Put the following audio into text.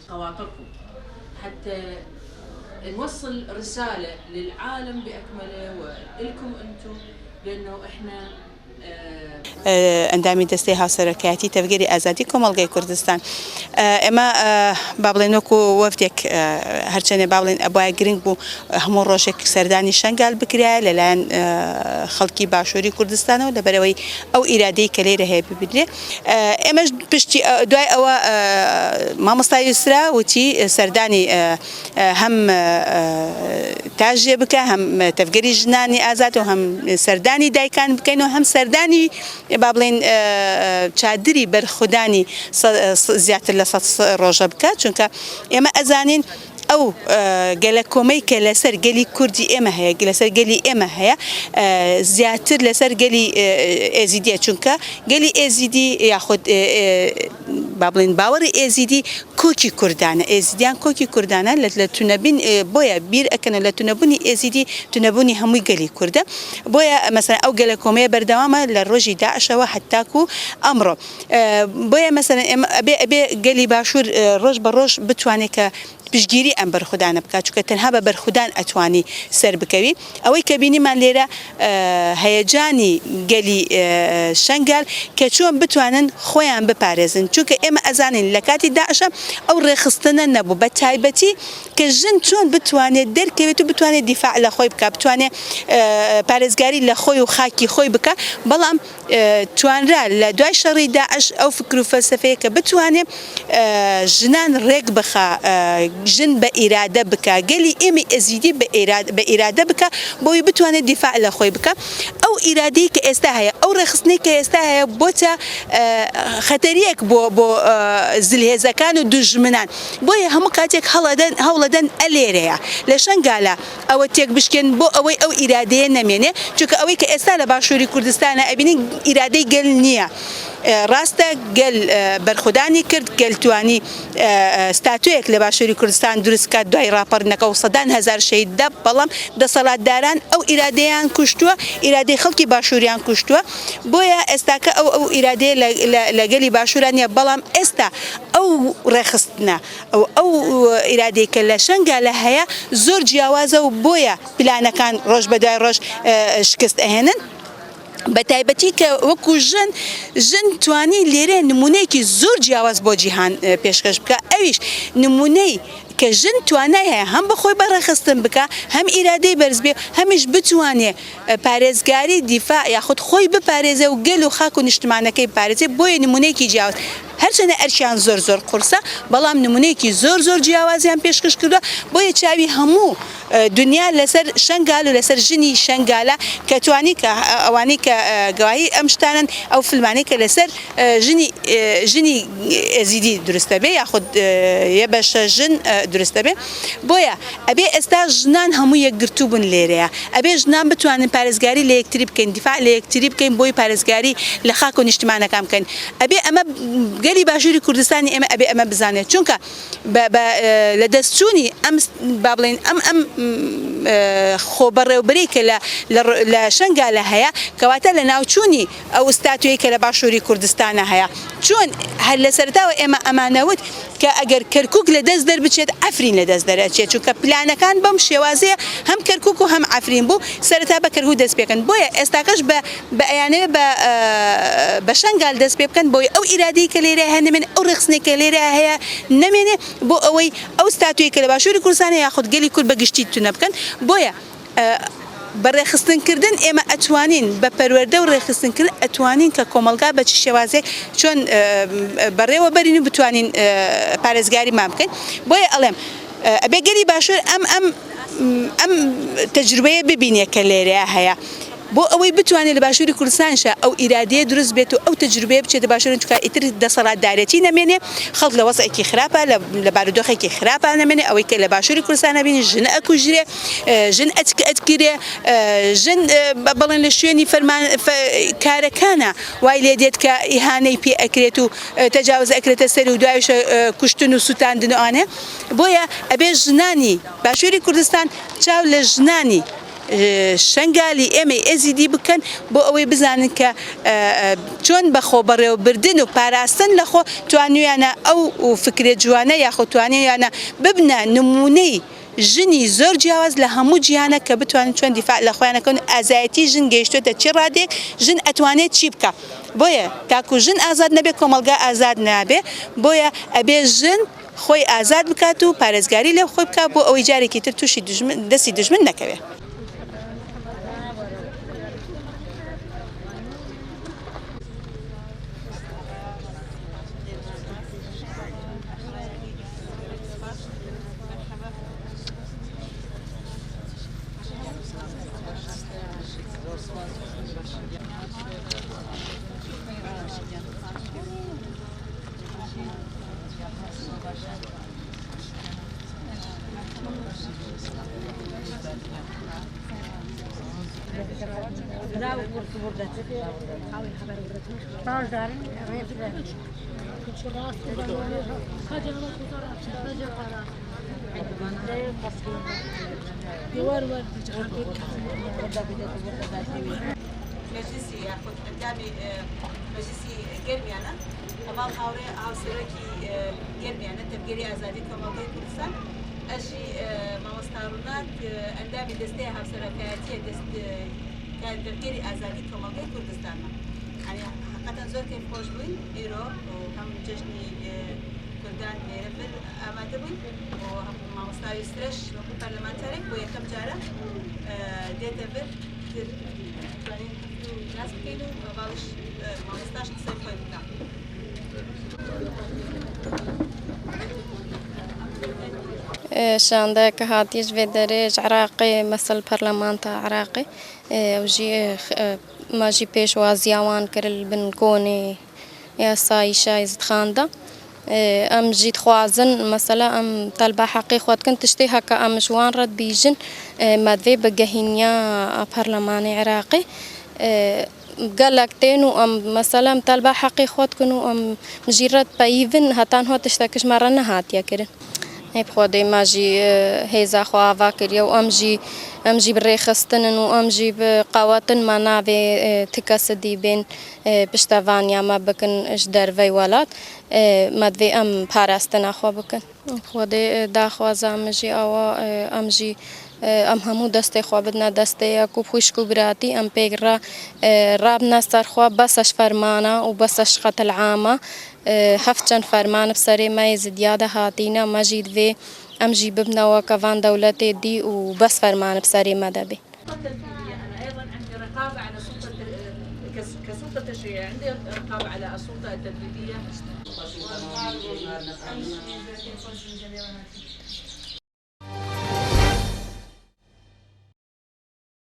خواطركم حتى نوصل رسالة للعالم بأكمله ولكم أنتم بأنه إحنا ئەندامی دەستەی هاوسەرەکەیەتی تەڤگەری ئازادی کۆمەڵگەی کوردستان ئێمە با بڵێن وەکو وەفتێک هەرچەندێ با بڵێن ئەبووە گرنگ بوو هەموو ڕۆژێک سەردانی شەنگال بکرایە لەلایەن خەڵکی باشووری کوردستانەوە لەبەرەوەی ئەو ئیرادەی کە لێرە هەیە ببدرێ ئێمەش پشتی دوای ئەوە مامۆستا یوسرا وتی سەردانی هەم تاژێ بکە هەم تەڤگەری ژنانی ئازاد و هەم سەردانی دایکان بکەینەوە هەم سەردانی با بڵێن چادری بەرخودانی زیاتر لە 100 ڕۆژە بکات چونکە ئێمە ئەزانین ئەو گەلە کۆمەی کە لەسەر گەلی کوردی ئێمە هەیە لەسەر گەلی ئێمە هەیە زیاتر لەسەر گەلی ئێزیدیە چونکە گەلی ئێزیدی یاخود با بڵێن باوەڕی ئێزیدی کۆکی کوردانە ئێزیدیان کۆکی کوردانە لە تونەبین بۆیە بیر ئەکەنە لە تونەبوونی ئێزیدی تونەبوونی هەمووی گەلی کووردە بۆیە مەسەن ئەو گەلە کۆمەیە بەردەوامە لە ڕۆژی داعشەوە هەتاکو ئەمڕۆ بۆیە مەسەن ئەبێ گەلی باشوور ڕۆژ بە ڕۆژ بتوانێت کە پشتگیری ئەم بەرخودانە بکات چونکە تەنها بە بەرخودان ئەتوانی سەر بکەوی ئەوەی کە بینیمان لێرە هەیەجانی گەلی شەنگال کە چۆن بتوانن خۆیان بپارێزن چونکە ئێمە ئەزانین لە کاتی داعشە ئەو ڕێخستنە نەبوو بە تایبەتی کە ژن چۆن بتوانێت دەرکەوێت و بتوانێت دیفاع لە خۆی بکات بتوانێت پارێزگاری لە خۆی و خاکی خۆی بکە بەڵام توانرا لە دوای شەڕی داعش ئەو فکر و فەلسەفەیە کە بتوانێت ژنان ڕێک بخا ژن بە ئیرادە بکە گەلی ئێمە ئەزیدی بە ئیرادە بکە بۆی بتوانێت دیفاع لە خۆی بکە ئەو ئیرادەی کە ئێستا هەیە ئەو ڕێخستنەی کە ئێستا هەیە بۆتە خەتەریەک بۆ زلهێزەکان و دوژمنان بۆیە هەموو کاتێک هەوڵەدەن ئەلێرەیە لە شەنگالە ئەوە تێک بشکێن بۆ ئەوەی ئەو ئیرادەیە نەمێنێ چونکە ئەوەی کە ئێستا لە باشووری کوردستانە ئەبینین ئیرادەی گەل نییە ڕاستە گەل بەرخودانی کرد گەلتوانی ستاتویەک لە باشووری کوردستان دروستکات دوای راپەڕنەکە و سەدان هەزار شەید دە بەڵام دەسەڵاتداران ئەو ئیرادەیان کوشتووە ئیرادەی خەڵکی باشووریان کوشتووە بۆیە ئێستاکە ئەو ئیرادەیە لە گەلی باشوورانیە بەڵام ئێستا ئەو ڕێخستنە ئەو ئیرادەی کە لە شەنگالە هەیە زۆر جیاوازە و بۆیە پلانەکان ڕۆژ بەدوای ڕۆژ شکست ئەهێنن بە تایبەتی کە وەکو ژن توانی لێرە نمونەیەکی زۆر جیاواز بۆ جیهان پێشکەش بکە ئەویش نمونەی کە ژن توانای هەیە هەم بەخۆی بەڕێخستن بکە هەم ئیرادەی بەرز بێ هەمیش بتوانێ پارێزگاری دیفاع یاخود خۆی بپارێزێ و گەل و خاک و نیشتمانەکەی پارێزێ بۆیە نمونەیەکی جیاواز هەرچەندە ئەرشیان زۆر قورسە بەڵام نمونەیەکی زۆر جیاوازیان پێشکەش کردووە بۆیە چاوی هەموو دنیا لەسەر شەنگال و لەسەر ژنی شەنگالە کە توانی کە ئەوانەی کە گەواهی ئەم شتانن ئەو فیلمانەی کە لەسەر ژنی ئێزیدی دروستە بێ یاخود یە بەشە ژن دروستە بێ بۆیە ئەبێ ئێستا ژنان هەموو یەکگرتوو بوون لێرەیە ئەبێ ژنان بتوانن پارێزگاری لە یەکتری بکەین دیفاع لە یەکتری بکەین بۆی پارێزگاری لە خاک و نیشتمانەکان بکەین ئەبێ ئەمە گەلی باشووری کوردستانی ئێمە ئەبێ ئەمە بزانێت چونکە لە دەستچوونی ئەم با بڵێن ئەم خۆبەڕێوبەری کە لە شەنگالە هەیە کەواتە لە ناوچوونی ئەو ستاتویی کە لە باشووری کوردستانە هەیە چۆن هەر لە سەرتاوە ئێمە ئەمانەوت کە ئەگەر کەرکووک لە دەست دەربچێت ئەفرین لە دەست دەرەچێت چونکە پلانەکان بەم شێوازەیە هەم کەرکووک و هەم ئەفرین بوو سەرەتا بە کەرکووک دەست پێکەن بۆیە ئێستاکەش بە ئەیانەوە بە شەنگال دەست پێ بکەن بۆی ئەو ئیرادەی کە لێرە هەیە نەمێنێ ئەو ڕێخستنەی کە لێرە هەیە نەمێنێ بۆ ئەوەی ئەو ستاتویی کە لە باشووری کوردستانە یاخود گەلی کورد بەگشتی تونە بکەن بۆیە بە ڕێخستنکردن ئێمە ئەتوانین بە پەروەردە و ڕێخستنکردن ئەتوانین کە کۆمەلگا بە چ شێوازێک چۆن بەڕێوە بەرین و بتوانین پارێزگاری مان بکەین بۆیە ئەڵێم ئەبێ گەلی باشوور ئەم تەجروبەیە ببینێ کە لێرەیە هەیە بۆ ئەوەی بتوانێت لە باشووری کوردستانشە ئەو ئیرادەیە دروست بێت و ئەو تەجروبەیە بچێتە باشوور چونکە ئیتر دەسەڵاتدارەتی نەمێنێ خەڵک لە وەزعێکی خراپە لە بارودۆخێکی خراپە نەمێنێ ئەوەی کە لە باشووری کوردستان بینی ژن ئەکوژرێ ژن ئەتکرێ ژن بەڵێن لە شوێنی کارەکانە وای لێ دێت کە ئیهانەی پێ ئەکرێت و تەجاوز ئەکرێتە سەر و دوایشە کوشتن و سوتاندنەوانێ بۆیە ئەبێ ژنانی باشووری کوردستان چاو لە ژنانی شنگالی ئێمە ئێزیدی بکەن بۆ ئەوەی بزانن کە چۆن بەخۆ بەڕێوەبردن و پاراستن لەخۆ توانویانە ئەو فکرێ جوانە یاخۆ توانیانە ببنە نمونەی ژنی زۆر جیاواز لە هەموو جیهانە کە بتوانن چۆن دیفاع لە خۆیانەکەن ئازایەتی ژن گەیشتوێتە چی ڕادێک ژن ئەتوانێت چی بکە بۆیە تاکو ژن ئازاد نەبێ کۆمەلگا ئازاد نابێ بۆیە ئەبێ ژن خۆی ئازاد بکات و پارێزگاری لێ خۆی بکات بۆ ئەوەی جارێکی تر تووشی دەستی دژمن نەکەوێت. مجلسی یاخود ئەندامی مەجلیسی گەرمیانە هەماڵ هاوڕێ هاوسەرەکی گەرمیانە تەبگەری ئازادی کۆمەڵگەی کوردستان ئەشی مامۆستا ڕووناک ئەندامی دەستەیە هاوسەرەکایەتیە تەبگەری ئازادی کۆمەڵگەی کوردستانە حقیقەتەن زۆر کەیف خۆش بووین ئێرۆ هەم جەژنی کوردان لێرە بر ئامادە بووین و مامۆستاوی سرەش وەکو پەرلەمانتارێک بۆ یەکەم جارە دێتە بر ناس بکەین و باوش مامۆستاش قسەی خۆی بکات. شانده که هاتیش و درج عراقی مثل پارلمانت عراقی وجی ماجی پیشوازیوان کرل بن کونی یا سایشا از خانده ام جيت خوازن مثلا ام طلبة حقي خوات كنت تشتي هكا ام جوان رد بيجن مدفي بجهينيا برلماني عراقي قال لك تينو ام مثلا طلبة حقي خوات كنو ام مجرد بايفن هتان هو تشتكش مرة نهات يا كرن هيب خودي ماجي هيزا خواوا كريا وامجي بريخستن وامجي بقواتن ما نابي تكسدي بين بشتافانيا ما بكن اش درفي ولات مدوي ام باراستن اخوا بكن خودي داخوازا امجي او امجي ام همو دسته خوا بدنا دسته کو خوشکو براتی ام پیگرا رابنا سر خوا بسش فرمانا و بسش قتل عامه هفتن فرمان بسري ما يزديادة هاتينا مجيد في امجي ببنا وكفان دولتي دي وبس فرمان بسري ما دبي. انا ايضا عندي رقابه على سلطه كسلطه تشريعيه عندي رقابه على السلطه التنفيذيه.